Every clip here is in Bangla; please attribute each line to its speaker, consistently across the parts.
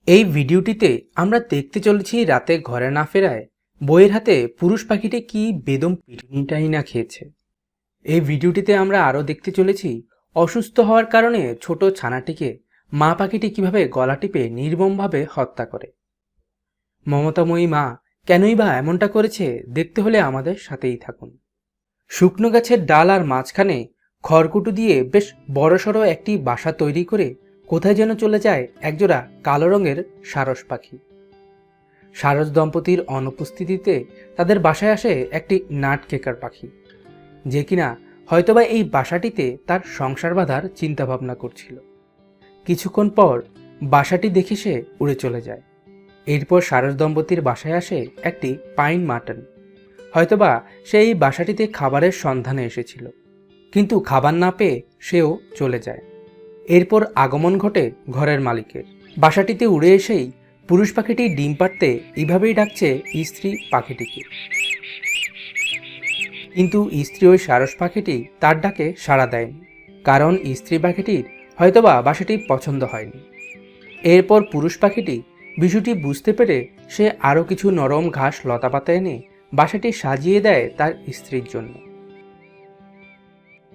Speaker 1: এই ভিডিওটিতে আমরা দেখতে চলেছি রাতে ঘরে না ফেরায় বইয়ের হাতে পুরুষ পাখিটি কি বেদম পিটুনিটাই না খেয়েছে। এই ভিডিওটিতে আমরা আরও দেখতে চলেছি অসুস্থ হওয়ার কারণে ছোট ছানাটিকে মা পাখিটি কিভাবে গলা টিপে নির্মমভাবে হত্যা করে। মমতাময়ী মা কেনই বা এমনটা করেছে দেখতে হলে আমাদের সাথেই থাকুন। শুকনো গাছের ডাল আর মাঝখানে খড়কুটো দিয়ে বেশ বড়সড় একটি বাসা তৈরি করে কোথায় যেন চলে যায় একজোড়া কালো রঙের সারস পাখি। সারস দম্পতির অনুপস্থিতিতে তাদের বাসায় আসে একটি নাটকেকার পাখি, যে কিনা হয়তোবা এই বাসাটিতে তার সংসার বাঁধার চিন্তাভাবনা করছিল। কিছুক্ষণ পর বাসাটি দেখে সে উড়ে চলে যায়। এরপর সারস দম্পতির বাসায় আসে একটি পাইন মাটন। হয়তোবা সে এই বাসাটিতে খাবারের সন্ধানে এসেছিল, কিন্তু খাবার না পেয়ে সেও চলে যায়। এরপর আগমন ঘটে ঘরের মালিকের। বাসাটিতে উড়ে এসেই পুরুষ পাখিটি ডিম পাড়তে এইভাবেই ডাকছে স্ত্রী পাখিটিকে, কিন্তু স্ত্রী ওই সারস পাখিটি তার ডাকে সাড়া দেয়নি, কারণ স্ত্রী পাখিটির হয়তোবা বাসাটি পছন্দ হয়নি। এরপর পুরুষ পাখিটি বিষয়টি বুঝতে পেরে সে আরও কিছু নরম ঘাস লতাপাতা এনে বাসাটি সাজিয়ে দেয় তার স্ত্রীর জন্য।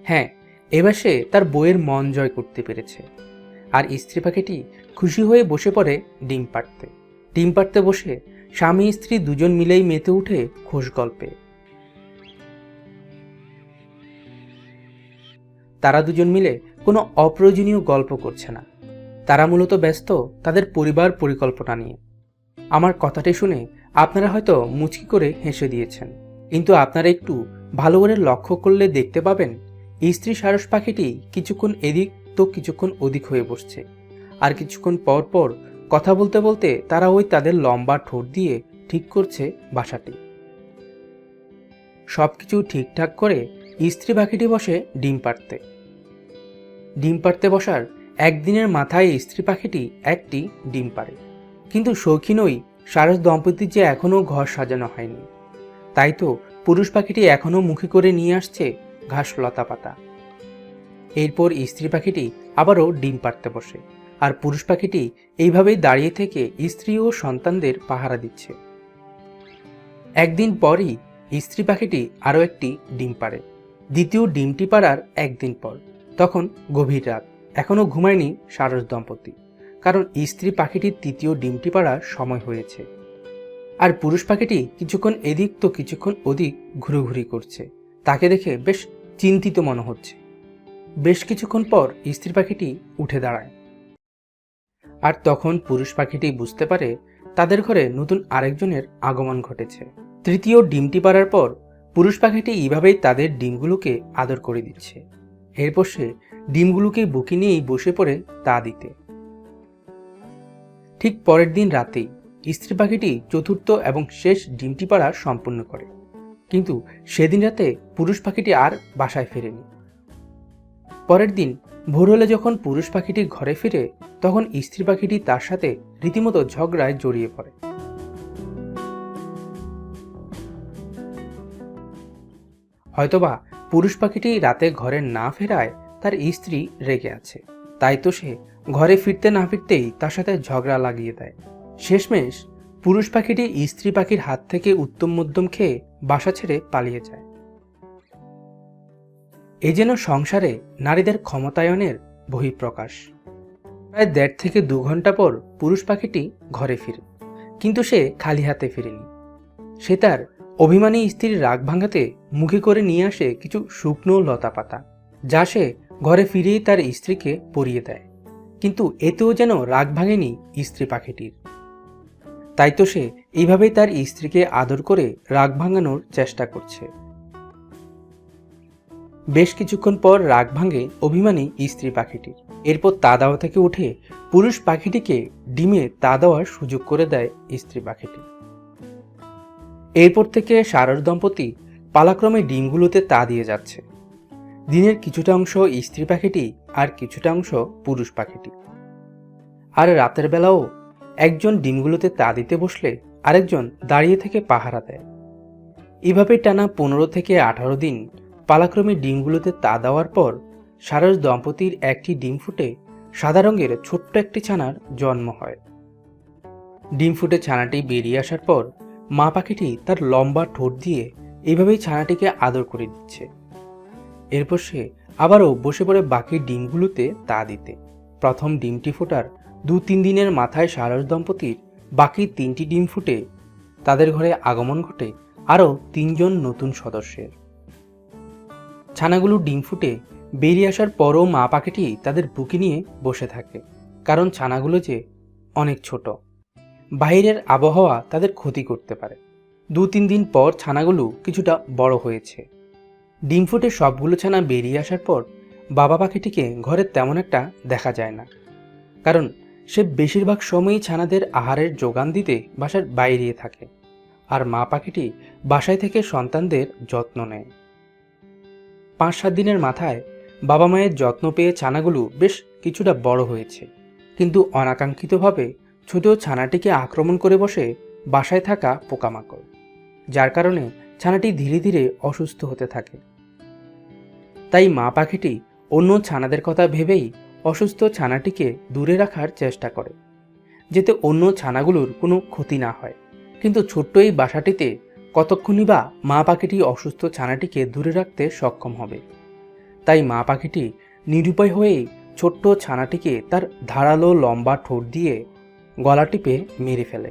Speaker 1: হ্যাঁ, এবার সে তার বউয়ের মন জয় করতে পেরেছে। আর স্ত্রী পাখিটি খুশি হয়ে বসে পড়ে ডিম পাড়তে। ডিম পাড়তে বসে স্বামী স্ত্রী দুজন মিলেই মেতে উঠে খোশ গল্পে। তারা দুজন মিলে কোনো অপ্রয়োজনীয় গল্প করছে না, তারা মূলত ব্যস্ত তাদের পরিবার পরিকল্পনা নিয়ে। আমার কথাটি শুনে আপনারা হয়তো মুচকি করে হেসে দিয়েছেন, কিন্তু আপনারা একটু ভালো করে লক্ষ্য করলে দেখতে পাবেন স্ত্রী সারস পাখিটি কিছুক্ষণ এদিক তো কিছুক্ষণ ওদিক হয়ে বসছে, আর কিছুক্ষণ পর পর কথা বলতে বলতে তারা ওই তাদের লম্বা ঠোঁট দিয়ে ঠিক করছে বাসাটি। সবকিছু ঠিকঠাক করে স্ত্রী পাখিটি বসে ডিম পাড়তে। ডিম পাড়তে বসার একদিনের মাথায় স্ত্রী পাখিটি একটি ডিম পাড়ে, কিন্তু শৌখিন ওই সারস দম্পতির যে এখনও ঘর সাজানো হয়নি, তাই তো পুরুষ পাখিটি এখনও মুখে করে নিয়ে আসছে ঘাস লতা পাতা। এরপর স্ত্রী পাখিটি আবারও ডিম পাড়তে বসে, আর পুরুষ পাখিটি এইভাবেই দাঁড়িয়ে থেকে স্ত্রী ও সন্তানদের পাহারা দিচ্ছে। একদিন পরই স্ত্রী পাখিটি আরও একটি ডিম পাড়ে। দ্বিতীয় ডিমটি পাড়ার একদিন পর, তখন গভীর রাত, এখনও ঘুমায়নি সারস দম্পতি, কারণ স্ত্রী পাখিটির তৃতীয় ডিমটি পাড়ার সময় হয়েছে। আর পুরুষ পাখিটি কিছুক্ষণ এদিক তো কিছুক্ষণ ওদিক ঘুরোঘুরি করছে। তাকে দেখে বেশ চিন্তিত মনে হচ্ছে। বেশ কিছুক্ষণ পর স্ত্রী পাখিটি উঠে দাঁড়ায়, আর তখন পুরুষ পাখিটি বুঝতে পারে তাদের ঘরে নতুন আরেকজনের আগমন ঘটেছে। তৃতীয় ডিমটি পাড়ার পর পুরুষ পাখিটি এইভাবেই তাদের ডিমগুলোকে আদর করে দিচ্ছে। এরপর সে ডিমগুলোকে বুকে নিয়েই বসে পড়ে তা দিতে। ঠিক পরের দিন রাতেই স্ত্রী পাখিটি চতুর্থ এবং শেষ ডিমটি পাড়া সম্পূর্ণ করে, কিন্তু সেদিন রাতে পুরুষ পাখিটি আর বাসায় ফেরেনি। পরের দিন ভোর হলে যখন পুরুষ পাখিটি ঘরে ফিরে, তখন স্ত্রী পাখিটি তার সাথে রীতিমতো ঝগড়ায় জড়িয়ে পড়ে। হয়তোবা পুরুষ পাখিটি রাতে ঘরে না ফেরায় তার স্ত্রী রেগে আছে, তাই তো সে ঘরে ফিরতে না ফিরতেই তার সাথে ঝগড়া লাগিয়ে দেয়। শেষমেশ পুরুষ পাখিটি স্ত্রী পাখির হাত থেকে উত্তম মধ্যম খেয়ে বাসা ছেড়ে পালিয়ে যায়। এ যেন সংসারে নারীদের ক্ষমতায়নের বহিঃপ্রকাশ। প্রায় 1.5 থেকে 2 ঘন্টা পর পুরুষ পাখিটি ঘরে ফিরে, কিন্তু সে খালি হাতে ফিরেনি। সে তার অভিমানী স্ত্রীর রাগ ভাঙাতে মুখে করে নিয়ে আসে কিছু শুকনো লতা পাতা, যা সে ঘরে ফিরেই তার স্ত্রীকে পরিয়ে দেয়। কিন্তু এতেও যেন রাগ ভাঙেনি স্ত্রী পাখিটির। তাই তো সে এইভাবেই তার স্ত্রীকে আদর করে রাগ ভাঙানোর চেষ্টা করছে। বেশ কিছুক্ষণ পর রাগ ভাঙে অভিমানী স্ত্রী পাখিটির। এরপর তা দেওয়া থেকে উঠে পুরুষ পাখিটিকে ডিমে তা দেওয়ার সুযোগ করে দেয় স্ত্রী পাখিটি। এরপর থেকে সারস দম্পতি পালাক্রমে ডিমগুলোতে তা দিয়ে যাচ্ছে। দিনের কিছুটা অংশ স্ত্রী পাখিটি আর কিছুটা অংশ পুরুষ পাখিটি। আর রাতের বেলাও একজন ডিমগুলোতে তা দিতে বসলে আরেকজন দাঁড়িয়ে থেকে পাহারা দেয়। এভাবে টানা 15 থেকে 18 দিন পালাক্রমে ডিমগুলোতে তা দেওয়ার পর সারস দম্পতির একটি ডিম ফুটে সাদা রঙের ছোট্ট একটি ছানার জন্ম হয়। ডিম ফুটে ছানাটি বেরিয়ে আসার পর মা পাখিটি তার লম্বা ঠোঁট দিয়ে এইভাবেই ছানাটিকে আদর করে দিচ্ছে। এরপর সে আবারও বসে পড়ে বাকি ডিমগুলোতে তা দিতে। প্রথম ডিমটি ফোটার 2-3 দিনের মাথায় সারস দম্পতির বাকি 3টি ডিম ফুটে তাদের ঘরে আগমন ঘটে আরও 3 জন নতুন সদস্যের। ছানাগুলো ডিম ফুটে বেরিয়ে আসার পরও মা পাখিটি তাদের বুকে নিয়ে বসে থাকে, কারণ ছানাগুলো যে অনেক ছোট, বাইরের আবহাওয়া তাদের ক্ষতি করতে পারে। 2-3 দিন পর ছানাগুলো কিছুটা বড় হয়েছে। ডিম ফুটে সবগুলো ছানা বেরিয়ে আসার পর বাবা পাখিটিকে ঘরে তেমন একটা দেখা যায় না, কারণ সে বেশিরভাগ সময়ই ছানাদের আহারের যোগান দিতে বাসার বাইরে থাকে, আর মা পাখিটি বাসায় থেকে সন্তানদের যত্ন নেয়। 5-7 দিনের মাথায় বাবা মায়ের যত্ন পেয়ে ছানাগুলো বেশ কিছুটা বড় হয়েছে, কিন্তু অনাকাঙ্ক্ষিতভাবে ছোট ছানাটিকে আক্রমণ করে বসে বাসায় থাকা পোকামাকড়, যার কারণে ছানাটি ধীরে ধীরে অসুস্থ হতে থাকে। তাই মা পাখিটি অন্য ছানাদের কথা ভেবেই অসুস্থ ছানাটিকে দূরে রাখার চেষ্টা করে, যাতে অন্য ছানাগুলোর কোনো ক্ষতি না হয়। কিন্তু ছোট্ট এই বাসাটিতে কতক্ষণই বা মা পাখিটি অসুস্থ ছানাটিকে দূরে রাখতে সক্ষম হবে। তাই মা পাখিটি নিরুপায় হয়েই ছোট্ট ছানাটিকে তার ধারালো লম্বা ঠোঁট দিয়ে গলা টিপে মেরে ফেলে।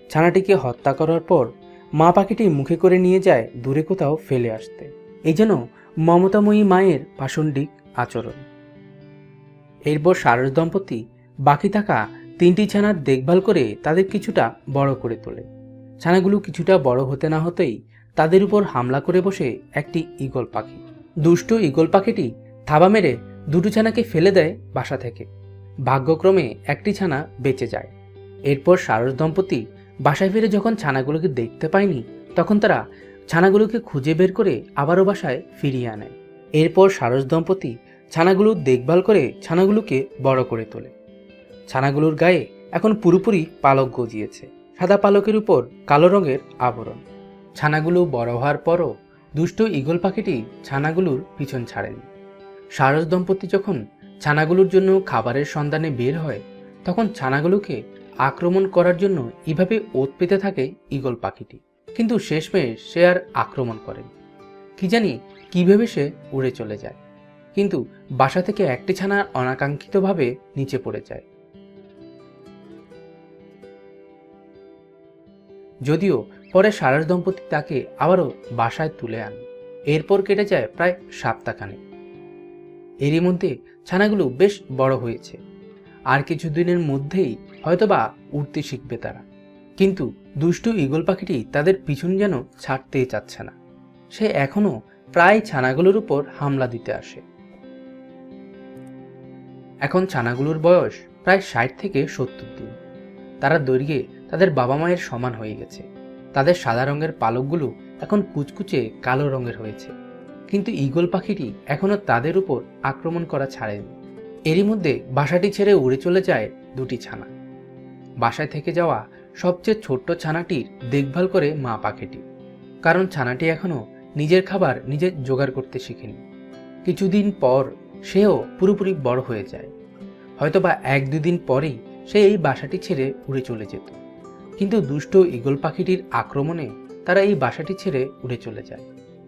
Speaker 1: ছানাটিকে হত্যা করার পর মা পাখিটি মুখে করে নিয়ে যায় দূরে কোথাও ফেলে আসতে। এই যেন মমতাময়ী মায়ের পাষণ্ডিক আচরণ। এরপর সারস দম্পতি বাকি থাকা 3টি ছানার দেখভাল করে তাদের কিছুটা বড় করে তোলে। ছানাগুলো কিছুটা বড় হতে না হতেই তাদের উপর হামলা করে বসে একটি ঈগল পাখি। দুষ্ট ঈগল পাখিটি থাবা মেরে 2টো ছানাকে ফেলে দেয় বাসা থেকে। ভাগ্যক্রমে একটি ছানা বেঁচে যায়। এরপর সারস দম্পতি বাসায় ফিরে যখন ছানাগুলোকে দেখতে পায়নি, তখন তারা ছানাগুলোকে খুঁজে বের করে আবারও বাসায় ফিরিয়ে আনে। এরপর সারস দম্পতি ছানাগুলো দেখভাল করে ছানাগুলোকে বড় করে তোলে। ছানাগুলোর গায়ে এখন পুরোপুরি পালক গজিয়েছে, সাদা পালকের উপর কালো রঙের আবরণ। ছানাগুলো বড় হওয়ার পরও দুষ্ট ঈগল পাখিটি ছানাগুলোর পিছন ছাড়েনি। সারস দম্পতি যখন ছানাগুলোর জন্য খাবারের সন্ধানে বের হয়, তখন ছানাগুলোকে আক্রমণ করার জন্য এভাবে ওত পেতে থাকে ঈগল পাখিটি, কিন্তু শেষমেশ সে আর আক্রমণ করেনি। কি জানি কিভাবে সে উড়ে চলে যায়, কিন্তু বাসা থেকে একটি ছানা অনাকাঙ্ক্ষিতভাবে নিচে পড়ে যায়। যদিও পরে সারস দম্পতি তাকে আবারও বাসায় তুলে আনে। এরপর কেটে যায় প্রায় সপ্তাহখানেক। এরই মধ্যে ছানাগুলো বেশ বড় হয়েছে, আর কিছুদিনের মধ্যেই হয়তোবা উঠতে শিখবে তারা। কিন্তু দুষ্টু ঈগল পাখিটি তাদের পিছন যেন ছাড়তেই চাচ্ছে না। সে এখনো প্রায় ছানাগুলোর উপর হামলা দিতে আসে। এখন ছানাগুলোর বয়স প্রায় 60 থেকে 70 দিন। তারা দৈর্ঘ্যে তাদের বাবা মায়ের সমান হয়ে গেছে। তাদের সাদা রঙের পালকগুলো এখন কুচকুচে কালো রঙের হয়েছে, কিন্তু ঈগল পাখিটি এখনো তাদের উপর আক্রমণ করা ছাড়েনি। এরই মধ্যে বাসাটি ছেড়ে উড়ে চলে যায় 2টি ছানা। বাসায় থেকে যাওয়া সবচেয়ে ছোট্ট ছানাটির দেখভাল করে মা পাখিটি, কারণ ছানাটি এখনো নিজের খাবার নিজে জোগাড় করতে শিখেনি। কিছুদিন পর সেও পুরোপুরি বড় হয়ে যায়। হয়তোবা 1-2 দিন পরেই সে এই বাসাটি ছেড়ে উড়ে চলে যেত, কিন্তু দুষ্ট ঈগল পাখিটির আক্রমণে তারা এই বাসাটি ছেড়ে উড়ে চলে যায়,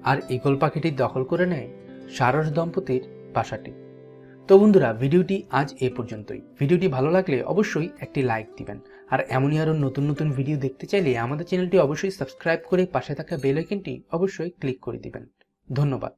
Speaker 1: আর ঈগল পাখিটি দখল করে নেয় সারস দম্পতির বাসাটি। তো বন্ধুরা, ভিডিওটি আজ এ পর্যন্তই। ভিডিওটি ভালো লাগলে অবশ্যই একটি লাইক দিবেন, আর এমনই আরও নতুন নতুন ভিডিও দেখতে চাইলে আমাদের চ্যানেলটি অবশ্যই সাবস্ক্রাইব করে পাশে থাকা বেল আইকনটি অবশ্যই ক্লিক করে দিবেন। ধন্যবাদ।